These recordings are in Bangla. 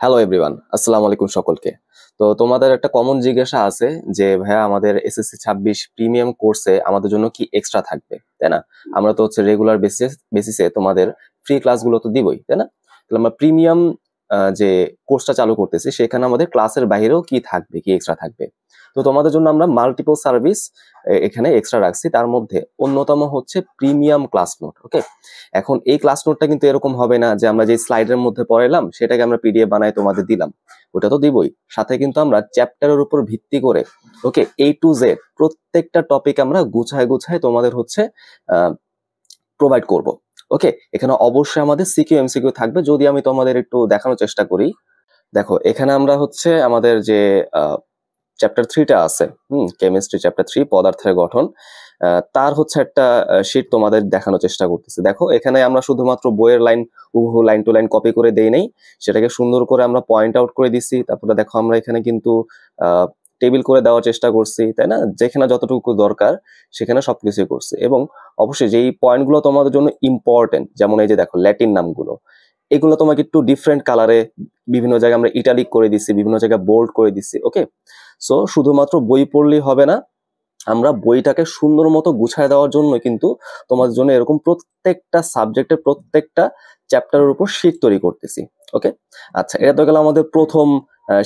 হ্যালো এভরিওয়ান, আসসালামু আলাইকুম সকলকে। তো তোমাদের একটা কমন জিজ্ঞাসা আছে যে ভাইয়া আমাদের এসএসসি 26 প্রিমিয়াম কোর্সে আমাদের জন্য কি এক্সট্রা থাকবে, তাই না? আমরা তো হচ্ছে রেগুলার বেসিসে তোমাদের ফ্রি ক্লাসগুলো তো দিবই, তাই না? তাহলে আমরা প্রিমিয়াম যে কোর্সটা চালু করতেছি সেখানে আমাদের ক্লাসের বাইরেও কি থাকবে, কি এক্সট্রা থাকবে। তো তোমাদের জন্য আমরা মাল্টিপল সার্ভিস এখানে এক্সট্রা রাখছি। তার মধ্যে অন্যতম হচ্ছে প্রিমিয়াম ক্লাস নোট। ওকে, এখন এই ক্লাস নোটটা কিন্তু এরকম হবে না যে আমরা যে স্লাইডের মধ্যে পড়াইলাম সেটাকে আমরা পিডিএফ বানাই তোমাদের দিলাম, ওটা তো দিবই। সাথে কিন্তু আমরা চ্যাপ্টারের উপর ভিত্তি করে ওকে A to Z প্রত্যেকটা টপিক আমরা গুছায় গুছায় তোমাদের হচ্ছে প্রোভাইড করব। ওকে, এখানে অবশ্যই আমাদের সিকিউ এমসিকিউ থাকবে। যদি আমি তোমাদের একটু দেখানোর চেষ্টা করি, দেখো এখানে আমরা হচ্ছে আমাদের যে চ্যাপ্টার 3টা আছে, কেমিস্ট্রি চ্যাপ্টার 3 পদার্থের গঠন, তার হচ্ছে একটা শীট তোমাদের দেখানোর চেষ্টা করতেছি। দেখো এখানে আমরা শুধুমাত্র বইয়ের লাইন হুবহু লাইন টু লাইন কপি করে দেই নাই, সেটাকে সুন্দর করে আমরা পয়েন্ট আউট করে দিচ্ছি। তারপরে দেখো আমরা এখানে কিন্তু টেবিল করে দেওয়ার চেষ্টা করছি, তাই না? যেখানে যতটুকু দরকার সেখানে সবকিছু করছি। এবং অবশ্যই যেই পয়েন্টগুলো তোমাদের জন্য ইম্পর্টেন্ট, যেমন এই যে দেখো ল্যাটিন নামগুলো, এগুলো তোমাকে একটু ডিফারেন্ট কালারে বিভিন্ন জায়গায় আমরা ইটালিক করে দিচ্ছি, বিভিন্ন জায়গায় বোল্ড করে দিচ্ছি। ওকে, সো শুধুমাত্র বই পড়লেই হবে না, আমরা বইটাকে সুন্দর মতো গুছায় দেওয়ার জন্য কিন্তু তোমাদের জন্য এরকম প্রত্যেকটা সাবজেক্টের প্রত্যেকটা চ্যাপ্টারের উপর শীট তৈরি করতেছি। ওকে, আচ্ছা, এটা তো গেল আমাদের প্রথম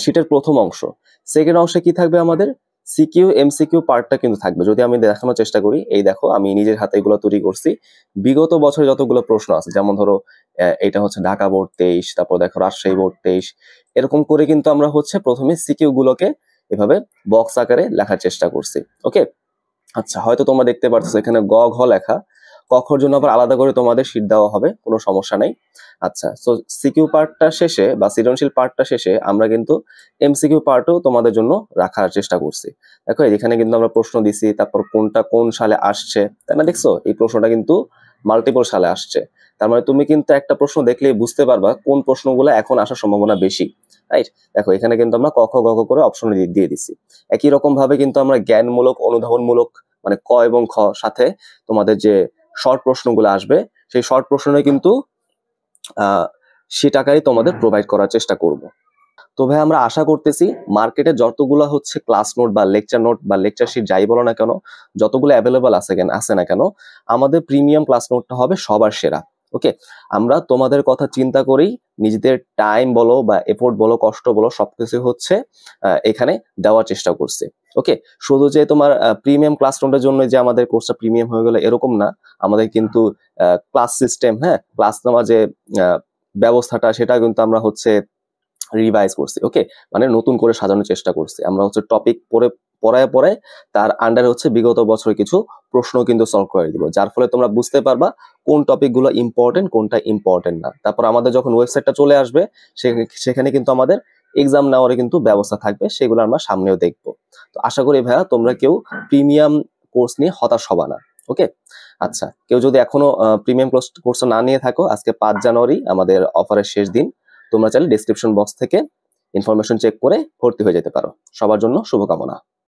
শীটের প্রথম অংশ। সেকেন্ড অংশে কি থাকবে? আমাদের সিকিউ এমসিকিউ পার্টটা কিন্তু থাকবে। যদি আমি দেখানোর চেষ্টা করি, এই দেখো আমি নিজের হাতে এগুলো তৈরি করছি। বিগত বছরে যতগুলো প্রশ্ন আছে, যেমন ধরো এটা হচ্ছে ঢাকা বোর্ড 23, তারপর দেখো রাজশাহী বোর্ড 23, এরকম করে কিন্তু আমরা হচ্ছে প্রথমে সিকিউ গুলোকে এভাবে বক্স আকারে লেখার চেষ্টা করছি। ওকে, আচ্ছা, হয়তো তোমরা দেখতে পাচ্ছ এখানে গ ঘ লেখা, কখর জন্য আবার আলাদা করে তোমাদের শীট দেওয়া হবে, কোনো সমস্যা নাই। আচ্ছা, তো সিকিউ পার্টটা শেষে বা সৃজনশীল পার্টটা শেষে আমরা কিন্তু এমসিকিউ পার্টও তোমাদের জন্য রাখার চেষ্টা করছি। দেখো এখানে কিন্তু আমরা প্রশ্ন দিছি, তারপর কোনটা কোন সালে আসছে, তাই না? দেখছো এই প্রশ্নটা কিন্তু মাল্টিপল সালে আসছে। তার মানে তুমি কিন্তু একটা প্রশ্ন দেখলেই বুঝতে পারবা কোন প্রশ্নগুলো এখন আসার সম্ভাবনা বেশি, রাইট? দেখো এখানে কিন্তু আমরা ক খ গ ঘ করে অপশন দিয়ে দিছি। একই রকম ভাবে কিন্তু আমরা জ্ঞানমূলক অনুধাবনমূলক মানে ক এবং খ সাথে তোমাদের যে শর্ট প্রশ্নগুলো আসবে সেই শর্ট প্রশ্নে কিন্তু সেটাকেই তোমাদের প্রোভাইড করার চেষ্টা করব। তো ভাই আমরা আশা করতেছি মার্কেটে যতগুলো হচ্ছে ক্লাস নোট বা লেকচার শিট যাই বলো না কেন, যতগুলো অ্যাভেলেবল আছে না কেন, আমাদের প্রিমিয়াম ক্লাস নোটটা হবে সবার সেরা। ওকে, আমরা তোমাদের কথা চিন্তা করেই নিজেদের টাইম বলো বা এফোর্ট বলো, কষ্ট বলো, সবকিছু হচ্ছে এখানে দেওয়ার চেষ্টা করছি। ওকে, শুধু যে তোমার প্রিমিয়াম ক্লাস নোটের জন্য যে আমাদের কোর্সটা প্রিমিয়াম হয়ে গেল এরকম না, আমাদের কিন্তু ক্লাস সিস্টেম, ক্লাস নেওয়ার যে ব্যবস্থাটা সেটা কিন্তু আমরা হচ্ছে রিভাইজ করছি। ওকে, মানে নতুন করে সাজানোর চেষ্টা করছি। আমরা হচ্ছে টপিক পড়ায় তার আন্ডারে হচ্ছে বিগত বছরের কিছু প্রশ্ন কিন্তু সলভ করে দিব, যার ফলে তোমরা বুঝতে পারবা কোন টপিক গুলো ইম্পর্টেন্ট, কোনটা ইম্পর্টেন্ট না। তারপর আমাদের যখন ওয়েবসাইটটা চলে আসবে সেখানে কিন্তু আমাদের এক্সাম নেওয়ার কিন্তু ব্যবস্থা থাকবে, সেগুলো আমরা সামনেও দেখবো। তো আশা করি ভাইয়া তোমরা কেউ প্রিমিয়াম কোর্স নিয়ে হতাশ হবা না। ওকে, আচ্ছা, কেউ যদি এখনো প্রিমিয়াম কোর্স না নিয়ে থাকো, আজকে 5 জানুয়ারি আমাদের অফারের শেষ দিন। তোমরা চাইলে ডেসক্রিপশন বক্স থেকে ইনফরমেশন চেক করে ভর্তি হয়ে যেতে পারো। সবার জন্য শুভকামনা।